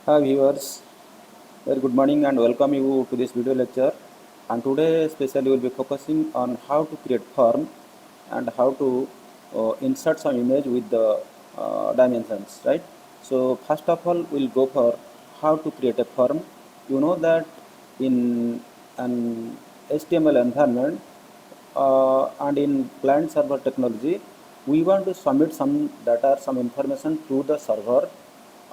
Hi viewers, very good morning and welcome you to this video lecture. And today especially we will be focusing on how to create form and how to insert some image with the dimensions, right? So first of all, we'll go for how to create a form. You know that in an HTML environment and in client server technology, we want to submit some data or some information to the server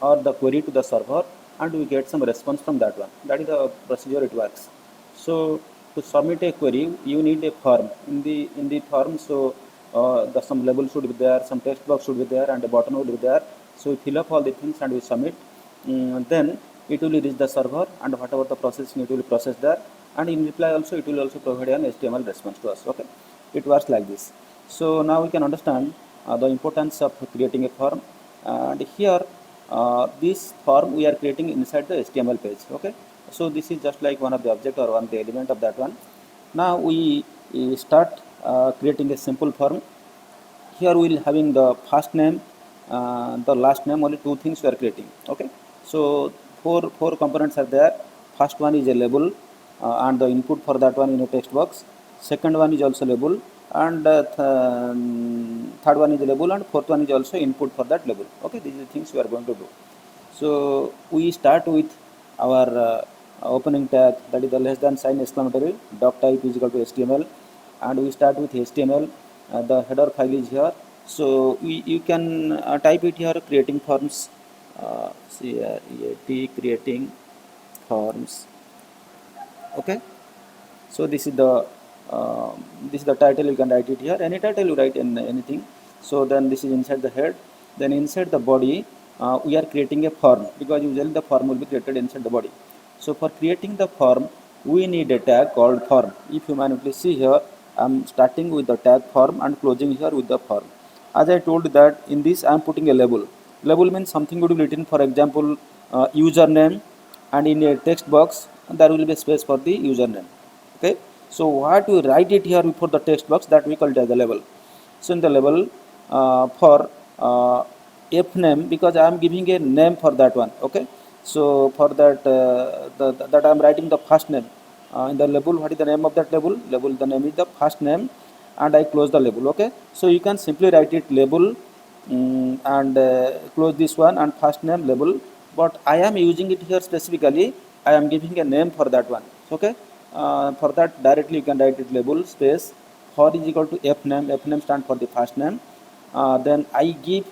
or the query to the server, and we get some response from that one. That is the procedure it works. So to submit a query, you need a form. In the form, so the some label should be there, some text box should be there, and a button would be there. So we fill up all the things and we submit. Then it will reach the server, and whatever the processing it will process there, and in reply also it will also provide an HTML response to us. Okay, it works like this. So now we can understand the importance of creating a form, and here this form we are creating inside the HTML page. Okay, so this is just like one of the object or one of the element of that one. Now we start creating a simple form. Here we will having the first name, the last name, only two things we are creating. Okay, so four components are there. First one is a label, and the input for that one in a text box. Second one is also label, and third one is a label, and fourth one is also input for that label. Okay, these are the things we are going to do. So we start with our opening tag, that is the less than sign exclamatory doc type is equal to HTML, and we start with HTML. The header file is here, so you can type it here, creating forms. Creating forms. Okay, so this is the title. You can write it here, any title you write in anything. So then this is inside the head. Then inside the body, we are creating a form, because usually the form will be created inside the body. So for creating the form, we need a tag called form. If you manually see here, I'm starting with the tag form and closing here with the form. As I told that in this I am putting a label. Label means something would be written, for example, username, and in a text box there will be a space for the username. Okay, so what we write it here before the text box, that we call it as a label. So in the label, for f name, because I am giving a name for that one. Okay, so for that that I am writing the first name in the label. What is the name of that label? Label, the name is the first name, and I close the label. Okay, so you can simply write it label, and close this one, and first name label, but I am using it here specifically. I am giving a name for that one. Okay, for that directly you can write it label space for is equal to f name. F name stand for the first name. Then I give,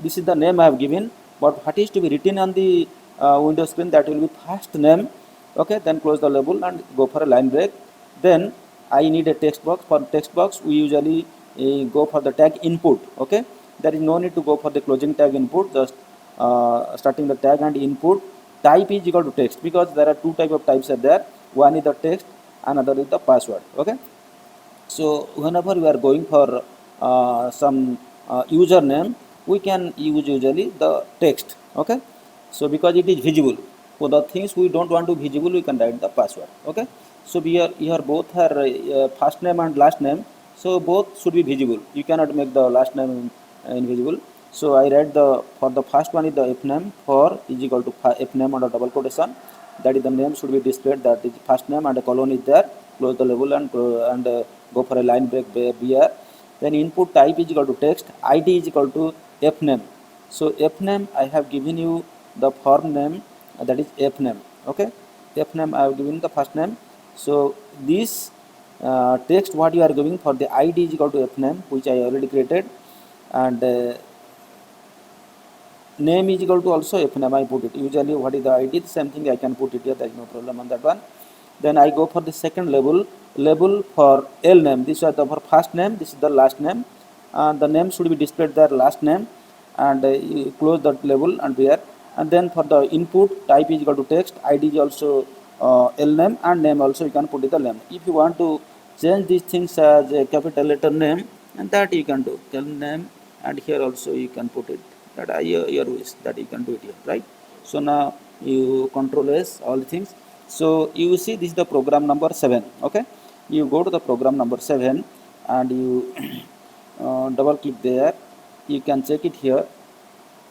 this is the name I have given, but what is to be written on the Windows screen, that will be first name. Okay, then close the label and go for a line break. Then I need a text box. For text box we usually go for the tag input. Okay, there is no need to go for the closing tag input, just starting the tag and input. Type is equal to text, because there are two type of types are there. One is the text, another is the password. Okay, so whenever we are going for some username, we can use usually the text. Okay, so because it is visible, for the things we don't want to visible, we can write the password. Okay, so here both are first name and last name, so both should be visible. You cannot make the last name invisible. So I write the, for the first one is the f name, for is equal to f name under double quotation, that is the name should be displayed, that is first name, and a colon is there. Close the label and go for a line break here. Then input type is equal to text, id is equal to f name. So f name I have given you the form name, that is f name. Okay, f name I have given the first name. So this text what you are giving for the id is equal to f name, which I already created, and name is equal to also f name I put it. Usually what is the id, the same thing I can put it here, there is no problem on that one. Then I go for the second label, label for L name. This is the for first name, this is the last name, and the name should be displayed there, last name, and you close that label and here. And then for the input, type is equal to text, id is also L name, and name also you can put it the name. If you want to change these things as a capital letter name, and that you can do L name, and here also you can put it, that your wish, that you can do it here, right? So now you control S all the things. So you see this is the program number 7. Okay, you go to the program number 7 and you double click there. You can check it here.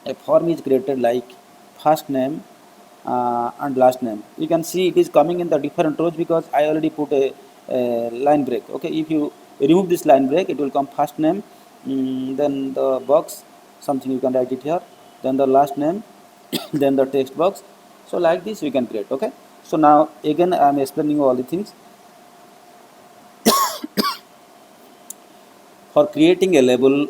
A form is created like first name and last name. You can see it is coming in the different rows because I already put a line break. Okay, if you remove this line break, it will come first name, then the box, something you can write it here, then the last name, then the text box. So like this we can create. Okay, so now again I am explaining all the things. For creating a label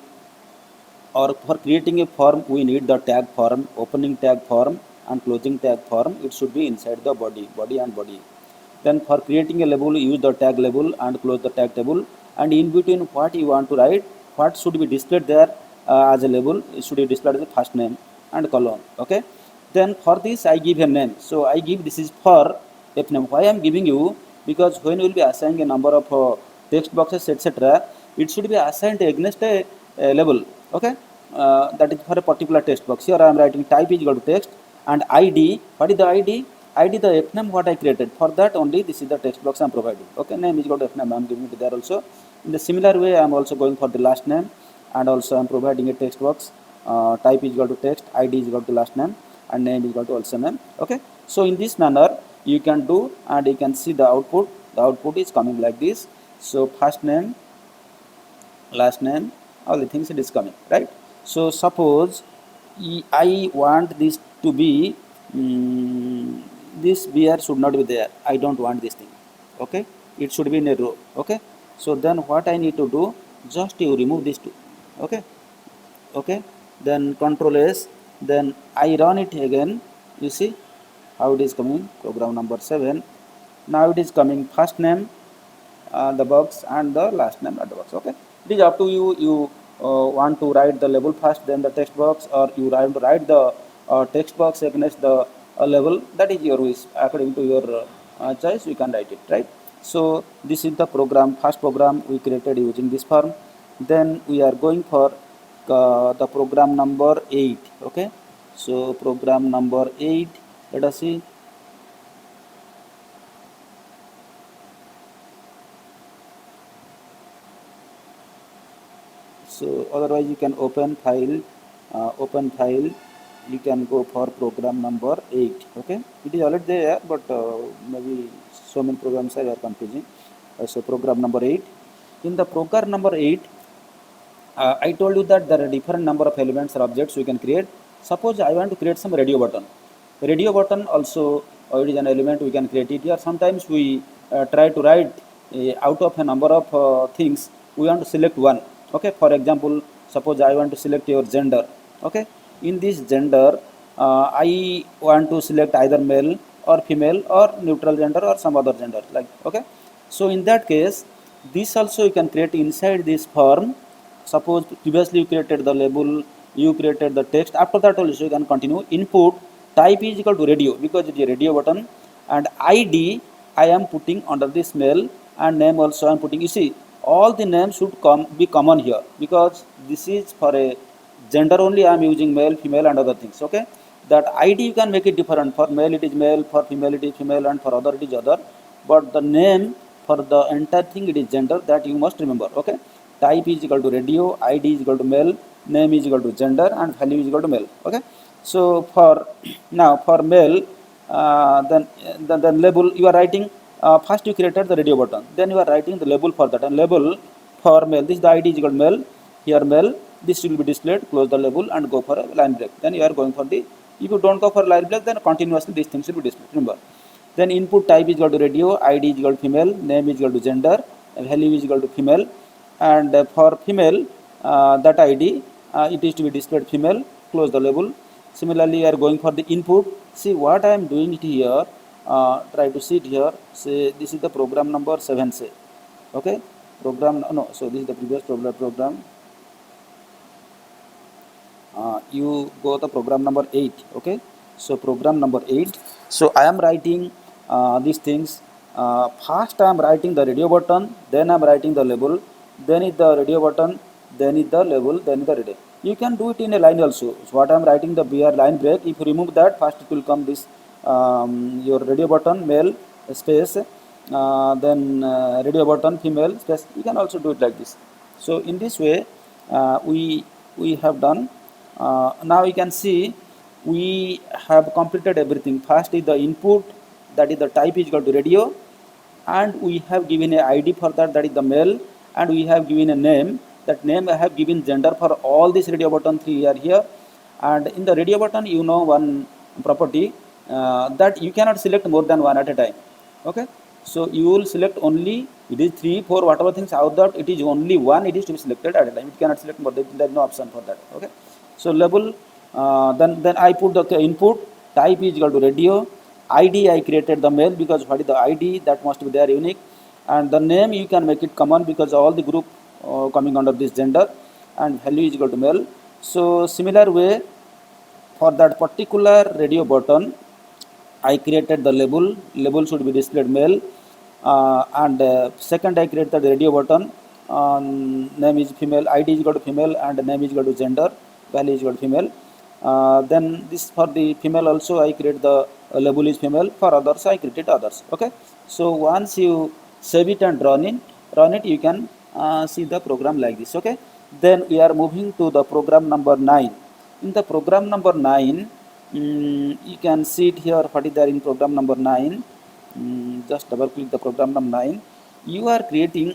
or for creating a form, we need the tag form, opening tag form and closing tag form. It should be inside the body and body. Then for creating a label, use the tag label and close the tag table, and in between what you want to write, what should be displayed there as a label, it should be displayed as a first name and colon. Okay, then for this I give a name. So I give, this is for f name. Why I am giving you, because when we will be assigning a number of text boxes etc., it should be assigned against a label. Okay, that is for a particular text box. Here I am writing type is equal to text and id. What is the id? id the f name what I created. For that only this is the text box I am providing. Okay, name is equal to f name I am giving it there also. In the similar way I am also going for the last name, and also I am providing a text box. Type is equal to text, id is equal to last name, and name is equal to also name. Okay, so in this manner you can do, and you can see the output. The output is coming like this. So first name, last name, all the things it is coming, right? So suppose I want this to be this beer should not be there. I don't want this thing. Okay, it should be in a row. Okay, so then what I need to do, just you remove these two. Okay, okay, then control S, then I run it again. You see how it is coming, program number 7. Now it is coming first name, the box, and the last name at the box. Okay, it is up to you. You want to write the label first, then the text box, or you want to write the text box against the label. That is your wish. According to your choice, you can write it, right? So this is the program, first program we created using this form. Then we are going for the program number 8. Okay, so program number 8, let us see. So otherwise you can open file, you can go for program number 8. Okay, it is already there, but maybe so many programs are confusing. So program number 8. In the program number 8, I told you that there are different number of elements or objects we can create. Suppose I want to create some radio button. Radio button also it is an element, we can create it here. Sometimes we try to write out of a number of things, we want to select one. Okay, for example, suppose I want to select your gender. Okay, in this gender I want to select either male or female or neutral gender or some other gender, like. Okay, so in that case, this also you can create inside this form. Suppose previously you created the label, you created the text. After that also you can continue. Input type is equal to radio, because it is a radio button, and id I am putting under this male, and name also I am putting. You see, all the names should be common here, because this is for a gender only. I am using male, female, and other things. Okay, that id you can make it different. For male it is male, for female it is female, and for other it is other. But the name for the entire thing it is gender. That you must remember. Okay, type is equal to radio, id is equal to male, name is equal to gender, and value is equal to male. Okay, so for now for male, then label you are writing. First you created the radio button, then you are writing the label for that, and label for male, this the id is equal to male, here male, this will be displayed. Close the label and go for a line break. Then you are going for the, if you don't go for line break, then continuously these things will be displayed. Remember, then input type is equal to radio, id is equal to female, name is equal to gender, value is equal to female, and for female that id it is to be displayed female. Close the label. Similarly you are going for the input. See what I am doing it here, try to see it here. Say this is the program number 7, say. Okay, program, no, so this is the previous program. You go the program number 8. Okay, so program number 8. So I am writing these things. First I am writing the radio button, then I am writing the label, then is the radio button, then is the label, then is the radio. You can do it in a line also. So what I am writing the BR line break, if you remove that, first it will come this your radio button male space, then radio button female space. You can also do it like this. So in this way we have done. Now you can see we have completed everything. First is the input, that is the type is equal to radio, and we have given a ID for that, that is the male, and we have given a name. That name I have given gender for all these radio button 3 are here. And in the radio button, you know one property, that you cannot select more than one at a time. Okay, so you will select only, it is 3 4 whatever things out that, it is only one, it is to be selected at a time. It cannot select more, there is no option for that. Okay, so label, then I put the input, type is equal to radio, ID I created the male because what is the ID, that must be there unique, and the name you can make it common because all the group coming under this gender, and value is equal to male. So similar way, for that particular radio button, I created the label. Label should be displayed male, and second I created the radio button. Name is female. ID is equal to female, and name is equal to gender. Value is equal to female. Then this for the female also I create the label is female. For others I created others. Okay. So once you save it and run it, you can see the program like this. Okay. Then we are moving to the program number 9. In the program number 9, you can see it here what is there in program number 9. Just double click the program number 9. You are creating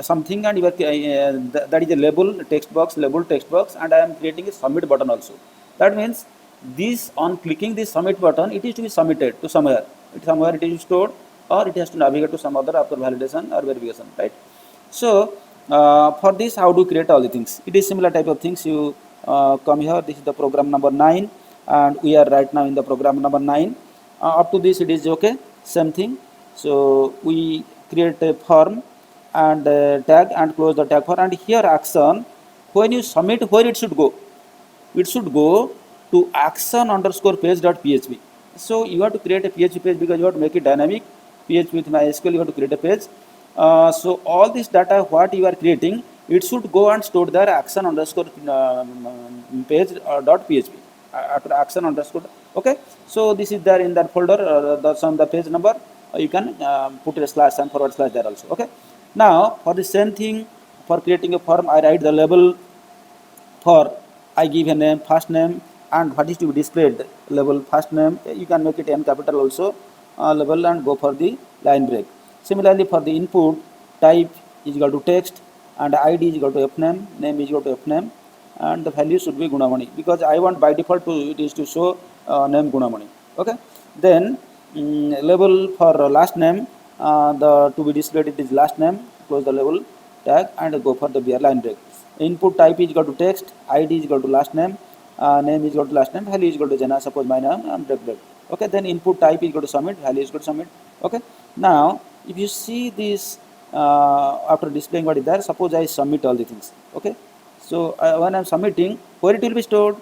something, and you are that is a label text box, and I am creating a submit button also. That means this, on clicking this submit button, it is to be submitted to somewhere. Somewhere it is stored, or it has to navigate to some other after validation or verification, right? So for this, how to create all the things? It is similar type of things. You come here. This is the program number 9, and we are right now in the program number 9. Up to this, it is okay. Same thing. So we create a form and tag and close the tag for. And here action. When you submit, where it should go? It should go to action underscore page dot php. So you have to create a PHP page because you have to make it dynamic. PHP with MySQL, you have to create a page. So all this data what you are creating, it should go and store there action underscore page dot php after action underscore. Okay, so this is there in that folder. That's on the page number. You can put a slash and forward slash there also. Okay, now for the same thing, for creating a form, I write the label for, I give a name, first name, and what is to be displayed label first name. You can make it N capital also, label, and go for the line break. Similarly, for the input, type is equal to text, and ID is equal to fname, name is equal to fname, and the value should be Gunamani because I want by default to it is to show name Gunamani. Okay, then label for last name, the to be displayed it is last name. Close the label tag and go for the BR line break. Input type is equal to text, ID is equal to last name, name is equal to last name, value is equal to Jana. Suppose my name, I'm break. Okay, then input type is equal to submit, value is equal to submit. Okay, now if you see this after displaying what is there, suppose I submit all the things. Okay, so when I'm submitting, where it will be stored?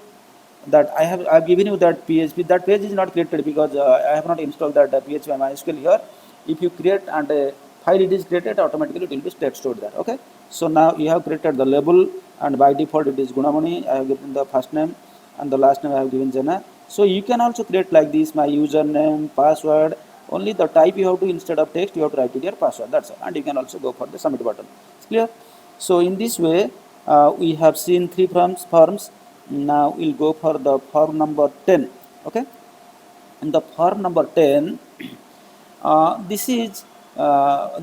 That I've given you that PHP. That page is not created because I have not installed that PHP MySQL here. If you create and a file it is created, automatically it will be stored there. Okay, so now you have created the label, and by default it is Gunamani. I have given the first name, and the last name I have given Jana. So you can also create like this, my username, password. Only the type you have to, instead of text, you have to write it your password. That's all. And you can also go for the submit button. It's clear? So in this way, we have seen 3 forms. Now we'll go for the form number 10. Okay. In the form number 10, this is a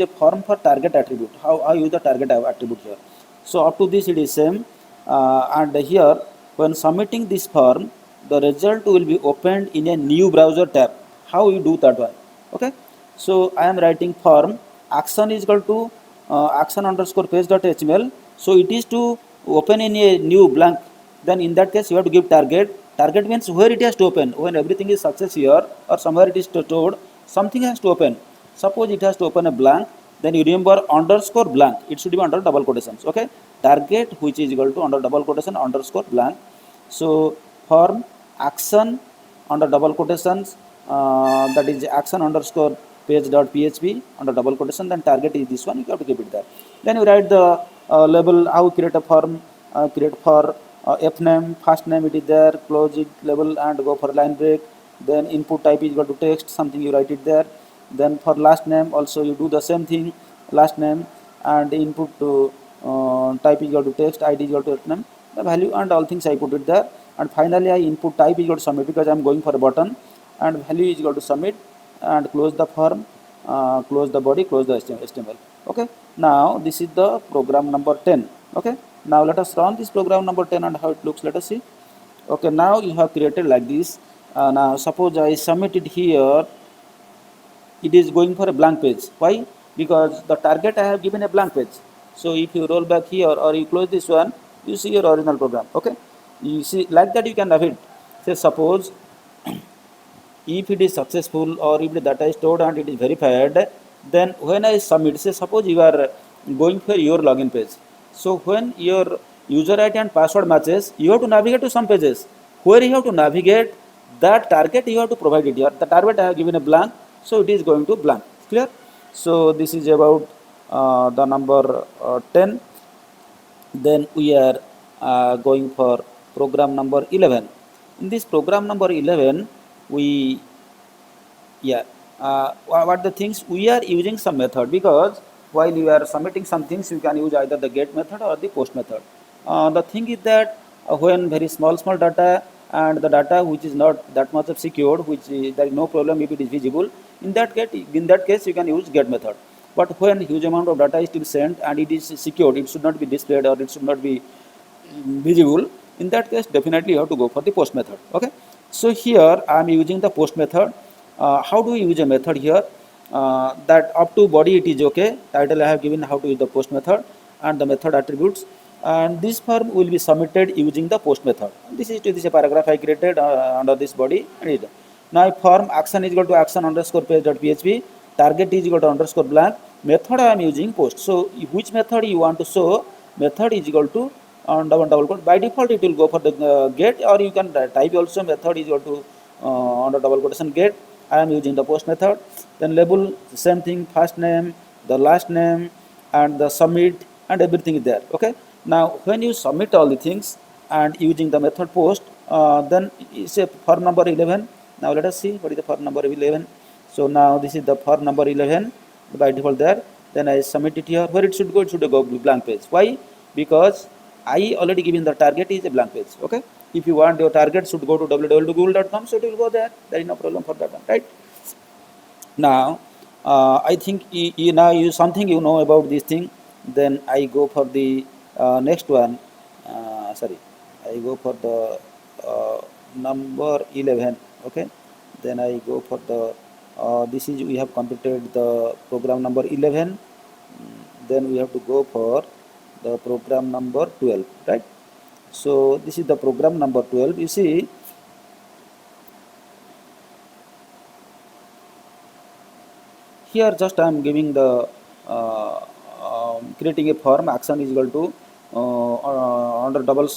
form for target attribute. How I use the target attribute here. So up to this it is same, and here when submitting this form, the result will be opened in a new browser tab. How you do that one? Okay, so I am writing form action is equal to action underscore page dot html. So it is to open in a new blank. Then in that case you have to give target. Target means where it has to open. When everything is success here or somewhere it is stored, something has to open. Suppose it has to open a blank, then you remember underscore blank. It should be under double quotations. Okay, target which is equal to under double quotation underscore blank. So form action under double quotations, that is action underscore page dot php under double quotation. Then target is this one. You have to keep it there. Then you write the label. How create a form? Create for fname, first name it is there, close it label and go for line break. Then input type is equal to text, something you write it there. Then for last name also you do the same thing, last name, and input to type is equal to text, ID is equal to fname. the value and all things I put it there, and finally I input type is equal to submit because I am going for a button, and value is equal to submit, and close the form, close the body, close the HTML. Okay, now this is the program number 10. Okay, now let us run this program number 10 and how it looks. Let us see. Okay, now you have created like this. Now suppose I submit it here, it is going for a blank page. Why? Because the target I have given a blank page. So if you roll back here or you close this one, you see your original program. Okay, you see like that you can have it. Say suppose if it is successful or if the data is stored and it is verified, then when I submit, say suppose you are going for your login page. So when your user ID and password matches, you have to navigate to some pages. Where you have to navigate, that target you have to provide it here. The target I have given a blank, so it is going to blank. Clear? So this is about the number 10. Then we are going for program number 11. In this program number 11, we what the things we are using some method, because while you are submitting some things you can use either the get method or the post method. The thing is that when very small data and the data which is not that much of secured, which there is no problem if it is visible, in that case you can use get method. But when huge amount of data is still sent and it is secured, it should not be displayed or it should not be visible, in that case definitely you have to go for the post method. Okay, so here I am using the post method. How do we use a method here? That up to body it is okay. Title I have given how to use the post method and the method attributes, and this form will be submitted using the post method. This is a paragraph I created under this body. Now form action is equal to action underscore page.php, target is equal to underscore blank, method I am using post. So which method you want to show, method is equal to double quote. By default it will go for the get, or you can type also method is equal to under double quotation get. I am using the post method. Then label, same thing, first name, the last name, and the submit, and everything is there. Okay, now when you submit all the things and using the method post, then it's a form number 11. Now let us see what is the form number 11. So now this is the form number 11 by default there. Then I submit it here. Where it should go? It should go blank page. Why? Because I already given the target is a blank page. Okay, if you want your target should go to www.google.com, so it will go there. There is no problem for that one, right? Now I think now you something you know about this thing. Then I go for the next one. Sorry, I go for the number 11. Okay, then I go for the this is we have completed the program number 11. Then we have to go for the program number 12, right? So this is the program number 12. You see, here just I am giving the creating a form, action is equal to under double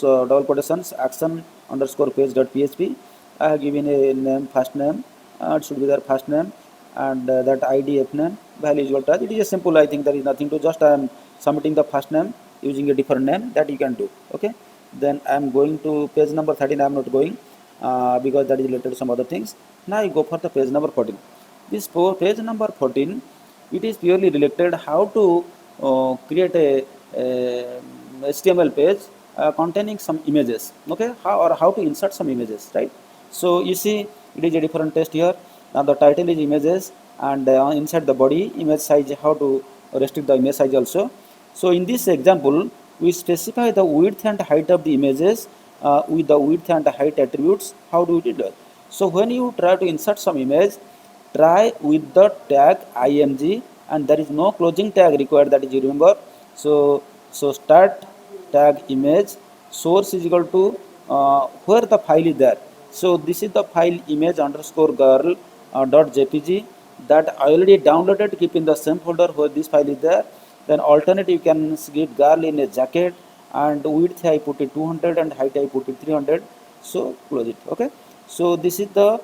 quotations action underscore page.php. I have given a name, first name, it should be their first name, and that IDF name, value is equal to. It is a simple, I think there is nothing to, just I am submitting the first name using a different name, that you can do. Okay, then I am going to page number 13. I am not going because that is related to some other things. Now I go for the page number 14. This page number 14, it is purely related how to create a HTML page containing some images. Okay, how to insert some images, right? So you see, it is a different text here. Now the title is images, and inside the body image size, how to restrict the image size also. So in this example, we specify the width and height of the images with the width and height attributes. How do we do that? So when you try to insert some image, try with the tag img, and there is no closing tag required, that is you remember. So start tag image, source is equal to where the file is there. So this is the file image underscore girl .jpg that I already downloaded, keep in the same folder where this file is there. Then alternate you can get girl in a jacket, and width I put it 200 and height I put it 300. So close it. Okay, so this is the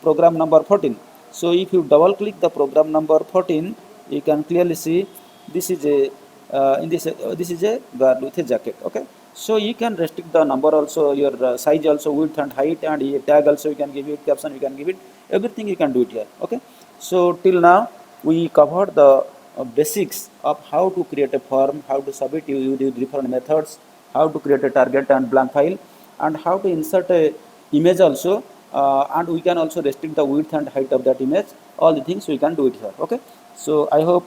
program number 14. So if you double click the program number 14, you can clearly see this is a this is a girl with a jacket. Okay, so you can restrict the number also, your size also, width and height, and a tag also you can give it, caption you can give it, everything you can do it here. Okay, so till now we covered the basics of how to create a form, how to submit, you use different methods, how to create a target and blank file, and how to insert a image also, and we can also restrict the width and height of that image. All the things we can do it here. Okay, so I hope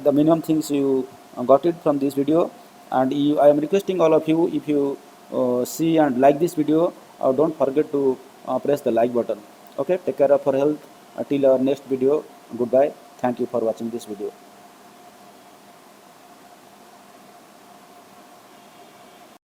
the minimum things you got it from this video, and I am requesting all of you, if you see and like this video, don't forget to press the like button. Okay, take care of your health. Till our next video, goodbye. Thank you for watching this video.